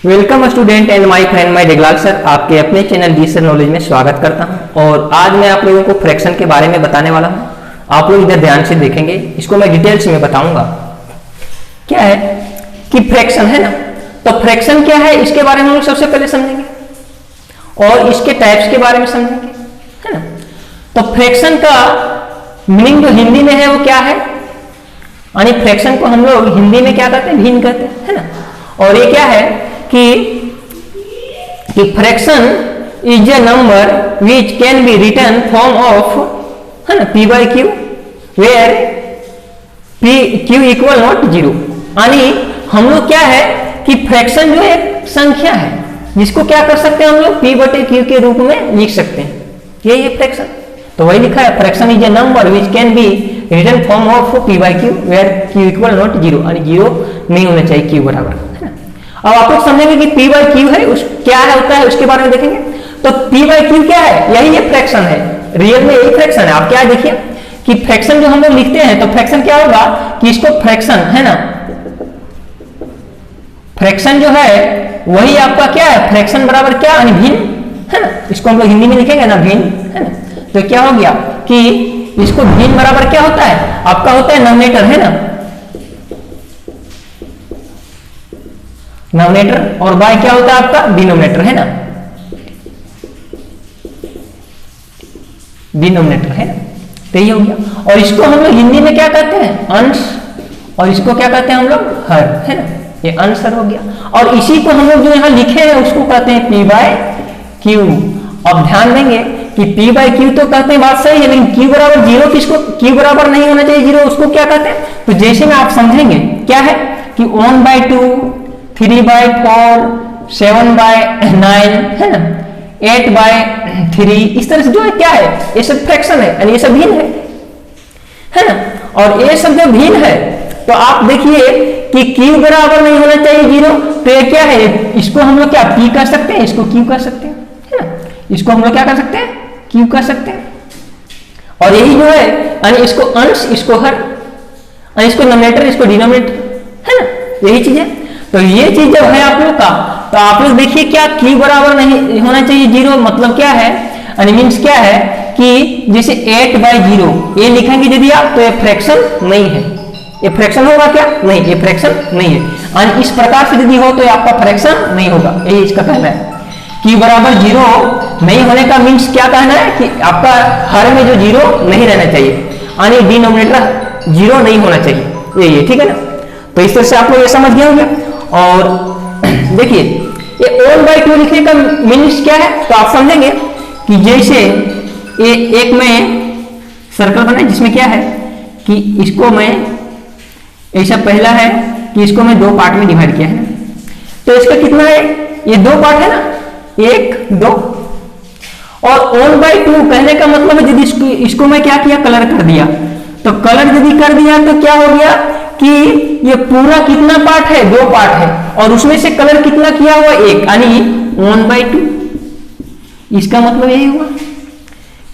Welcome student and my friend my Diglal sir, आपके अपने channel D sir knowledge में स्वागत करता हूं। और आज मैं आप लोगों को फ्रैक्शन के बारे में बताने वाला हूं। आप लोग इधर ध्यान से देखेंगे, इसको मैं डिटेल्स में बताऊंगा। क्या है कि फ्रैक्शन है ना, तो फ्रैक्शन क्या है इसके बारे में हम लोग सबसे पहले समझेंगे और इसके टाइप्स के बारे में समझेंगे, है ना। तो फ्रैक्शन का मीनिंग जो हिंदी में है वो क्या है, यानी फ्रैक्शन को हम लोग हिंदी में क्या कहते हैं, भिन्न कहते हैं, है ना। और ये क्या है कि fraction is a number which can be written form of, है ना, P by Q where P Q equal not zero. यानी हम लोग क्या है कि फ्रैक्शन जो एक संख्या है जिसको क्या कर सकते हैं हम लोग पी बटे क्यू के रूप में लिख सकते हैं, यही है फ्रैक्शन। तो वही लिखा है, fraction is a number which can be written form of P by Q where Q equal not zero, यानी जीरो नहीं होना चाहिए क्यू बराबर, है ना। अब आप लोग समझेंगे कि पी बाई क्यू है उस क्या है होता है उसके बारे में देखेंगे। तो पी बाई क्यू क्या है, यही ये फ्रैक्शन है, रियल में यही फ्रैक्शन है। आप क्या देखिए कि फ्रैक्शन जो हम लोग लिखते हैं तो फ्रैक्शन क्या होगा कि इसको फ्रैक्शन, है ना, फ्रैक्शन जो है वही आपका क्या है, फ्रैक्शन बराबर क्या, यानी भिन्न, है ना। इसको हम लोग हिंदी में लिखेंगे ना भिन्न, है ना। तो क्या हो गया कि इसको भिन्न बराबर क्या होता है, आपका होता है नॉमिनेटर, है ना, नॉमिनेटर, और बाय क्या होता है आपका डिनोमिनेटर, है ना, डिनोमिनेटर, है ना। तो ये हो गया। और इसको हम लोग हिंदी में क्या कहते हैं, अंश, और इसको क्या कहते हैं हम लोग हर, है ना, ये अंश हर हो गया। और इसी को हम लोग जो यहाँ लिखे हैं उसको कहते हैं पी बाय क्यू। अब ध्यान देंगे कि पी बाई क्यू तो कहते हैं, बात सही है, लेकिन क्यू बराबर जीरो किसको, क्यू बराबर नहीं होना चाहिए जीरो, उसको क्या कहते हैं। तो जैसे में आप समझेंगे क्या है कि 1/2, 3/4, 7/9, है ना, 8/3, इस तरह से जो है क्या है, ये सब फ्रैक्शन है, यानी ये सब भिन्न है ना। और ये सब जो भिन्न है तो आप देखिए कि क्यू बराबर नहीं होना चाहिए जीरो, तो ये क्या है, इसको हम लोग क्या पी कर सकते हैं, इसको क्यू कर सकते हैं, है ना, इसको हम लोग क्या कर सकते हैं, क्यू कर सकते हैं। और यही जो है यानी इसको अंश, इसको हर, इसको नॉमिनेटर, इसको डिनोमिनेटर, है ना, यही चीज है। तो ये चीज जब है आप लोग का, तो आप लोग देखिए क्या क्यू बराबर नहीं होना चाहिए जीरो, मतलब क्या है, यानी मीन्स क्या है कि जैसे 8/0 ये लिखेंगे यदि आप, तो ये फ्रैक्शन नहीं है, ये फ्रैक्शन होगा क्या, नहीं, ये फ्रैक्शन नहीं है। और इस प्रकार से यदि हो तो ये आपका फ्रैक्शन नहीं होगा, यही इसका कहना है। क्यू बराबर जीरो नहीं होने का मीन्स क्या कहना है कि आपका हर में जो जीरो नहीं रहना चाहिए, यानी डिनोमिनेटर जीरो नहीं होना चाहिए, यही है, ठीक है ना। तो इस तरह से आप लोग ये समझ गए होंगे। और देखिए ये 1/2 लिखने का मीन्स क्या है, तो आप समझेंगे कि जैसे ये एक में सर्कल बनाए जिसमें क्या है कि इसको मैं ऐसा पहला है कि इसको मैं दो पार्ट में डिवाइड किया है, तो इसका कितना है, ये दो पार्ट है ना, 1, 2। और 1/2 कहने का मतलब है यदि इसको मैं क्या किया, कलर कर दिया, तो कलर यदि कर दिया तो क्या हो गया कि ये पूरा कितना पार्ट है, दो पार्ट है, और उसमें से कलर कितना किया हुआ, 1, यानी 1/2। इसका मतलब यही हुआ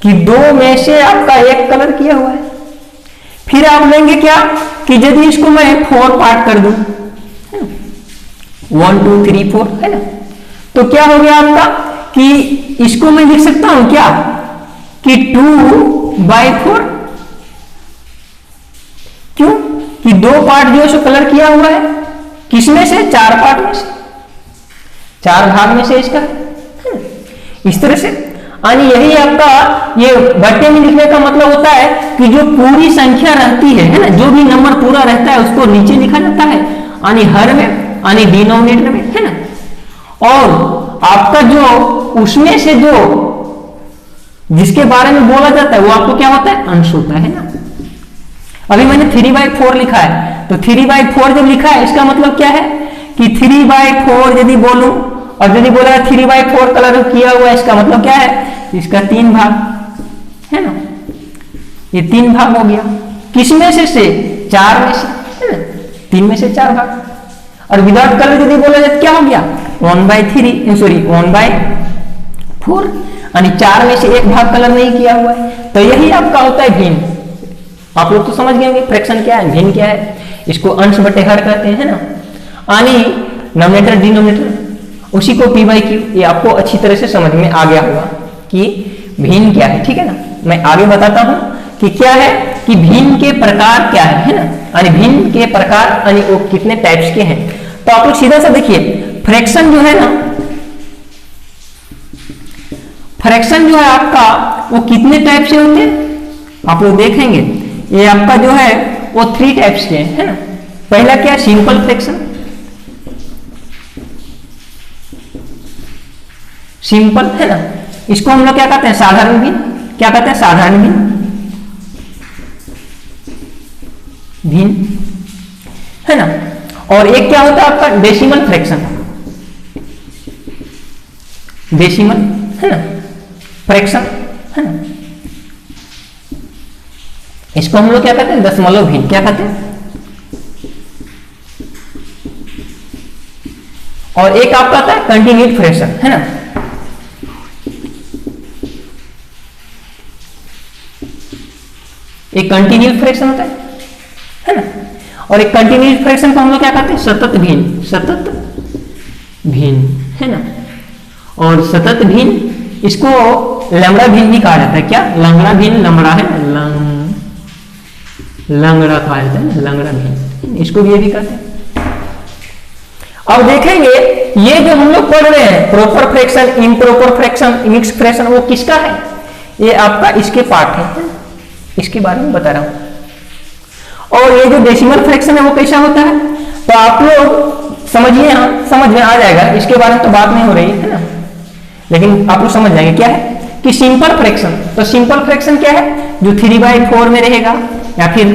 कि दो में से आपका एक कलर किया हुआ है। फिर आप लेंगे क्या कि यदि इसको मैं 4 पार्ट कर दूं, 1 2 3 4, है ना, तो क्या हो गया आपका कि इसको मैं लिख सकता हूं क्या कि 2/4, क्यों कि दो पार्ट जो है सो कलर किया हुआ है, किसमें से, 4 पार्ट में से, 4 भाग में से इसका, इस तरह से। यानी यही आपका ये बट्टे में लिखने का मतलब होता है कि जो पूरी संख्या रहती है ना, जो भी नंबर पूरा रहता है उसको नीचे लिखा जाता है, यानी हर में, यानी डिनोमिनेटर में, है ना। और आपका जो उसमें से जो जिसके बारे में बोला जाता है वो आपको क्या होता है, अंश होता है ना। अभी मैंने 3/4 लिखा है, तो 3/4 जब लिखा है इसका मतलब क्या है कि 3/4 यदि बोलूं और यदि बोला 3/4 कलर किया हुआ है, इसका मतलब क्या है, इसका 3 भाग, है ना, ये 3 भाग हो गया, किसमें से 4 में से, है ना, 3 में से 4 भाग। और विदाउट कलर यदि बोला जाए क्या हो गया, 1/3, सॉरी 1/4, यानी 4 में से 1 भाग कलर नहीं किया हुआ है। तो यही आपका होता है भिन्न। आप लोग तो समझ गए होंगे फ्रैक्शन क्या है, भिन्न क्या है, इसको अंश बटे हर कहते हैं ना, यानी नॉमिनेटर डिनोमिनेटर, उसी को पी बाई क्यू। ये आपको अच्छी तरह से समझ में आ गया होगा कि भिन्न क्या है, ठीक है ना। मैं आगे बताता हूं कि क्या है कि भिन्न के प्रकार क्या है ना, यानी भिन्न के प्रकार यानी वो कितने टाइप्स के हैं। तो आप लोग सीधा सा देखिए, फ्रैक्शन जो है ना, फ्रैक्शन जो है आपका वो कितने टाइप से होते हैं आप लोग देखेंगे। ये आपका जो है वो 3 टाइप्स के है ना। पहला क्या, सिंपल फ्रैक्शन, सिंपल है ना, इसको हम लोग क्या कहते हैं, साधारण भिन्न। क्या कहते हैं, साधारण भिन्न, भिन्न है ना। और एक क्या होता है आपका डेसिमल फ्रैक्शन, डेसिमल है ना फ्रैक्शन है ना, इसको हम लोग क्या कहते हैं, दशमलव भिन्न। क्या कहते हैं। और एक आपका आता है कंटिन्यूड फ्रैक्शन है ना, एक कंटिन्यूड फ्रैक्शन होता है ना। और एक कंटिन्यूड फ्रैक्शन को हम लोग क्या कहते हैं, सतत भिन्न, सतत भिन्न है ना। और सतत भिन्न इसको लंगड़ा भिन्न भी कहा जाता है। क्या, लंगड़ा भिन्न, लंगड़ा है लंगड़ा कहा जाता है, लंगड़ा भिन्न, इसको भी ये भी कहते हैं। अब देखेंगे ये जो हम लोग पढ़ रहे हैं proper fraction, improper fraction, mix fraction, वो किसका है, ये आपका इसके पार्ट है, इसके बारे में बता रहा हूं। और ये जो डेसिमल फ्रैक्शन है वो कैसा होता है, तो आप लोग समझिए, यहाँ समझ में आ जाएगा, इसके बारे में तो बात नहीं हो रही है ना, लेकिन आप लोग समझ जाएंगे क्या है कि सिंपल फ्रैक्शन। तो सिंपल फ्रैक्शन क्या है, जो 3/4 में रहेगा या फिर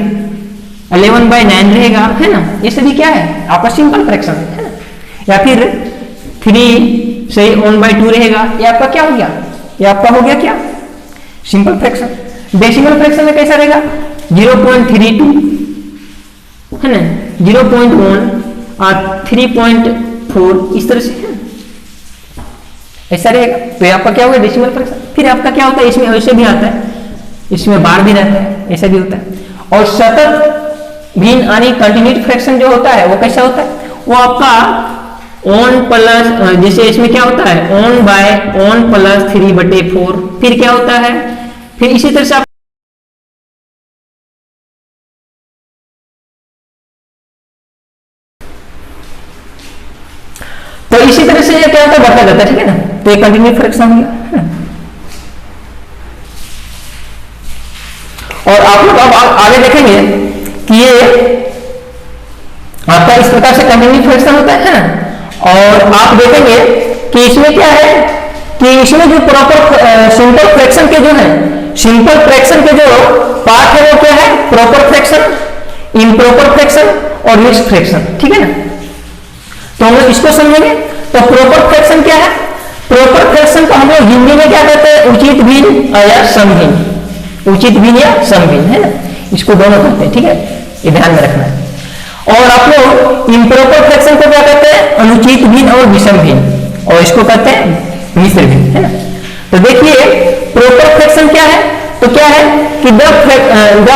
11/9 रहेगा है ना, ये सभी क्या है आपका सिंपल फ्रैक्शन है ना। या फिर 3 से 1/2 रहेगा, ये आपका क्या हो गया, ये आपका हो गया क्या, सिंपल फ्रैक्शन। डेसिमल फ्रैक्शन में कैसा रहेगा, 0.32 है ना, 0.1 और 3.4 इस तरह से है, ऐसा रहेगा। तो ये आपका क्या होगा, डेसिमल फ्रैक्शन। फिर आपका क्या होता है, इसमें ऐसे भी आता है, इसमें बार भी रहता है, ऐसा भी होता है। और सतत भिन्न यानी कंटिन्यूड फ्रैक्शन जो होता है वो कैसा होता है, वो आपका 1 प्लस, जैसे इसमें क्या होता है 1/1 + 3/4, फिर क्या होता है, फिर इसी तरह से आप तो इसी तरह से ये क्या होता है, बढ़ता जाता है, ठीक है ना। तो ये कंटिन्यू फ्रैक्शन हो गया। और आप लोग अब आगे देखेंगे कि ये आपका इस प्रकार से कंटिन्यू फ्रैक्शन होता है ना। और आप देखेंगे कि इसमें क्या है कि इसमें जो प्रॉपर सिंपल फ्रैक्शन के जो है, सिंपल फ्रैक्शन के जो पार्ट है वो क्या है, प्रॉपर फ्रैक्शन, इम्प्रॉपर फ्रैक्शन और मिक्स फ्रैक्शन, ठीक है ना। तो हम लोग इसको समझेंगे। तो प्रॉपर फ्रैक्शन क्या है, प्रॉपर फ्रैक्शन को हम लोग हिंदी में क्या कहते हैं, उचित भिन्न या समभिन्न, उचित भिन्न या समभिन्न है ना, इसको दोनों कहते हैं, ठीक है, ये ध्यान में रखना है। और आप लोग इम्प्रॉपर फ्रैक्शन को क्या कहते हैं, अनुचित भिन्न और विषम भिन्न, और इसको कहते हैं मिश्र भिन्न है ना। तो देखिए प्रॉपर फ्रैक्शन क्या है, तो क्या है कि the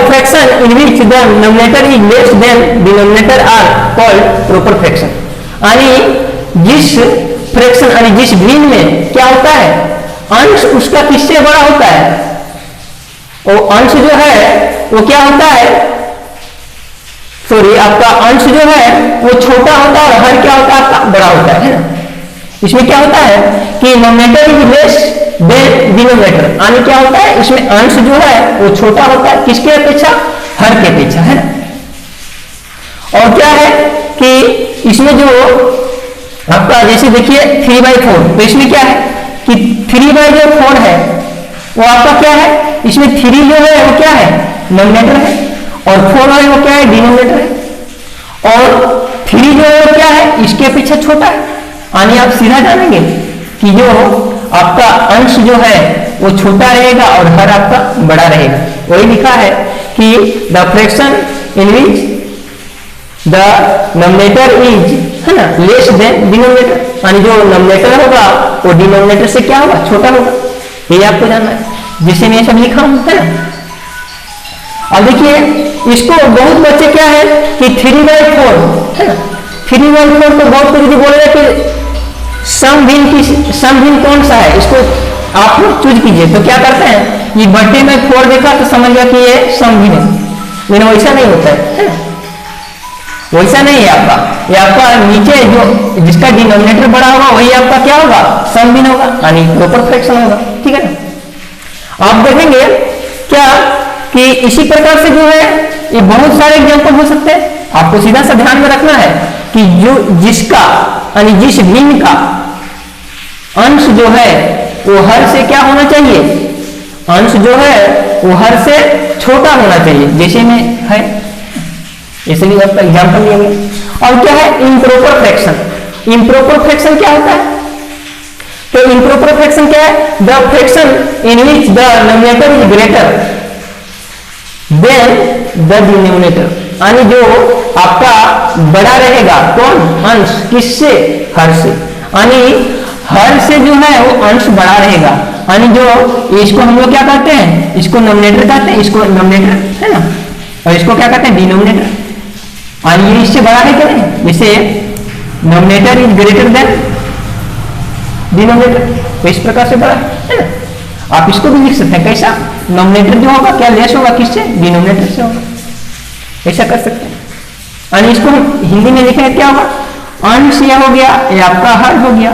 fraction in which the denominator is less than denominator are called proper fraction. यानी जिस फ्रैक्शन यानी जिस भिन्न में क्या होता है, अंश उसका किससे बड़ा होता है, वो अंश जो है वो क्या होता है, सॉरी आपका अंश जो है वो छोटा होता है और हर क्या होता है आपका बड़ा होता है ना। इसमें क्या होता है कि nominator is less than denominator, यानी क्या होता है इसमें अंश जो है वो छोटा होता है किसके अपेक्षा, हर के अपेक्षा है ना। और क्या है कि इसमें जो आपका जैसे देखिए 3/4, तो इसमें क्या है कि 3/4 है वो आपका क्या है, इसमें 3 जो है वो क्या है नोमिनेटर है और 4 है वो क्या है डिनोमिनेटर है। और 3 जो है वो क्या है इसके अपेक्षा छोटा है, यानी आप सीधा जानेंगे कि जो आपका अंश जो है वो छोटा रहेगा और हर आपका बड़ा रहेगा। वही लिखा है कि the fraction in which the nominator is है ना लेस देन डिनोमिनेटर, यानी जो नोमिनेटर होगा वो डिनोमिनेटर से क्या होगा, छोटा होगा। ये आपको जानना है, जिसे मैं सब लिखा हूं है ना। अब देखिए इसको बहुत बच्चे क्या है कि 3/4 है ना, 3/4 तो बहुत कुछ बोलेगा कि सम सम भिन्न कौन सा है, इसको आप लोग चूज कीजिए। तो क्या करते हैं, ये बट्टे में 4 देखा तो समझ गया कि ये सम भिन्न है, लेकिन वैसा नहीं होता है ना, वैसा नहीं है आपका। ये आपका नीचे जो जिसका डिनोमिनेटर बड़ा होगा वही आपका क्या होगा, सम भिन्न होगा, यानी प्रॉपर फ्रैक्शन होगा। ठीक है ना। आप देखेंगे क्या कि इसी प्रकार से जो है ये बहुत सारे एग्जांपल हो सकते हैं। आपको सीधा सा ध्यान में रखना है कि जो जिसका यानी जिस भिन्न का अंश जो है वो हर से क्या होना चाहिए, अंश जो है वो हर से छोटा होना चाहिए, जैसे में है इसलिए आपका एग्जांपल लिया गया। और क्या है इम्प्रॉपर फ्रैक्शन। इम्प्रॉपर फ्रैक्शन क्या होता है, तो इम्प्रॉपर फ्रैक्शन क्या है, the fraction in which the numerator is greater than the denominator, यानी जो आपका बड़ा रहेगा कौन, अंश, किससे, हर से, यानी हर से जो है वो अंश बड़ा रहेगा, यानी जो इसको हम लोग क्या कहते हैं, इसको नोमिनेटर कहते हैं, इसको नोमिनेटर है ना, और इसको क्या कहते हैं डिनोमिनेटर, यानी ये इससे बड़ा है क्या नहीं, जैसे nominator is greater than denominator, तो इस प्रकार से बड़ा है ना। आप इसको भी लिख सकते हैं कैसा, नोमिनेटर जो होगा क्या लेस होगा किससे, डिनोमिनेटर से होगा, ऐसा कर सकते हैं। यानी इसको हिंदी में लिखें क्या होगा, अंश यह हो गया, ये आपका हर हो गया,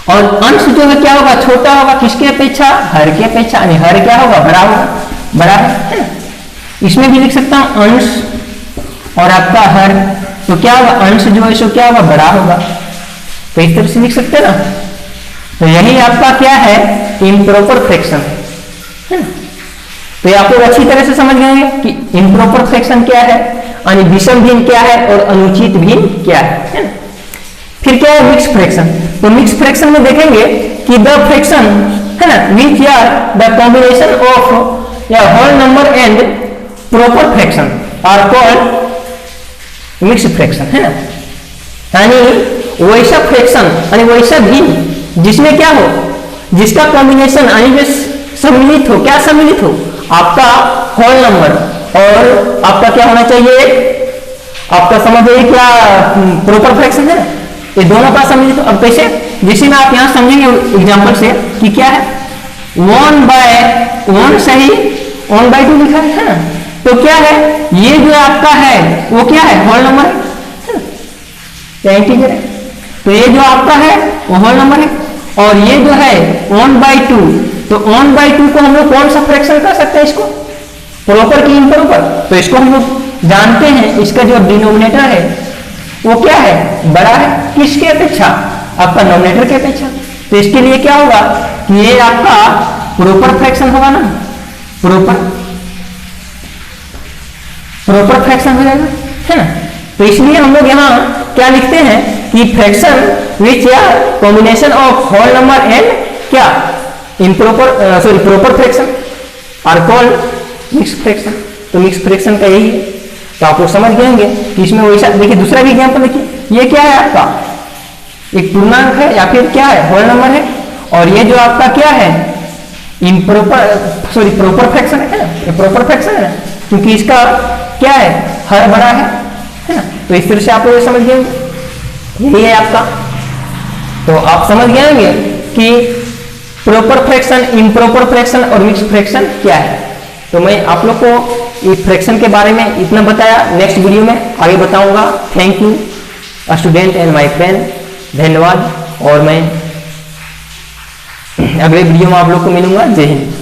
और अंश जो है क्या होगा, छोटा होगा किसके अपेक्षा, हर के अपेक्षा, यानी हर क्या होगा, बड़ा होगा, बड़ा है ना। इसमें भी लिख सकता हूं अंश और आपका हर, तो क्या होगा, अंश जो है सो क्या होगा, बड़ा होगा, तो इस तरह से लिख सकते हैं ना। तो यही आपका क्या है, इम्प्रॉपर फ्रैक्शन है ना। तो ये आप लोग अच्छी तरह से समझ गए कि इम्प्रॉपर फ्रैक्शन क्या है, यानी विषम भिन्न क्या है और अनुचित भिन्न क्या है ना। फिर क्या है मिक्स फ्रैक्शन। तो मिक्स फ्रैक्शन में देखेंगे कि द फ्रैक्शन है ना which are the combination of या whole number and proper fraction are called mix fraction है ना। यानी वैसा फ्रैक्शन यानी वैसा भिन्न जिसमें क्या हो, जिसका कॉम्बिनेशन यानी सम्मिलित हो, क्या सम्मिलित हो, आपका होल नंबर और आपका क्या होना चाहिए, आपका समझिए क्या प्रॉपर फ्रैक्शन है ना, ये दोनों का सम्मिलित हो। अब कैसे, जैसे में आप यहां समझेंगे एग्जांपल से कि क्या है 1/1 सही 1/2 लिखा है ना, तो क्या है ये जो आपका है वो क्या है, होल नंबर है ना, इंटीजर है, तो ये जो आपका है वो होल नंबर है, और ये जो है 1/2, तो 1/2 को हम लोग कौन सा फ्रैक्शन कर सकते हैं, इसको प्रॉपर की इम्प्रॉपर, तो इसको हम लोग जानते हैं इसका जो डिनोमिनेटर है वो क्या है, बड़ा है किसके अपेक्षा, आपका नोमिनेटर के अपेक्षा, तो इसके लिए क्या होगा कि ये आपका प्रॉपर फ्रैक्शन होगा ना, प्रॉपर फ्रैक्शन हो जाएगा है ना। तो इसलिए हम लोग यहाँ क्या लिखते हैं कि फ्रैक्शन विच या combination of whole number and क्या improper proper fraction are called mix fraction. तो मिक्स फ्रैक्शन का यही है, तो आप लोग समझ गए होंगे कि इसमें वैसा। देखिए दूसरा भी एग्जांपल देखिए, ये क्या है आपका एक पूर्णांक है या फिर क्या है होल नंबर है, और ये जो आपका क्या है प्रॉपर फ्रैक्शन है ना, ये प्रॉपर फ्रैक्शन है ना, क्योंकि इसका क्या है हर बड़ा है ना। तो इस तरह से आप लोग समझ गए होंगे, यही है आपका। तो आप समझ गए होंगे कि प्रॉपर फ्रैक्शन, इम्प्रॉपर फ्रैक्शन और मिक्स फ्रैक्शन क्या है। तो मैं आप लोग को इस फ्रैक्शन के बारे में इतना बताया, नेक्स्ट वीडियो में आगे बताऊंगा। Thank you student and my friend, धन्यवाद, और मैं अगले वीडियो में आप लोग को मिलूंगा। जय हिंद।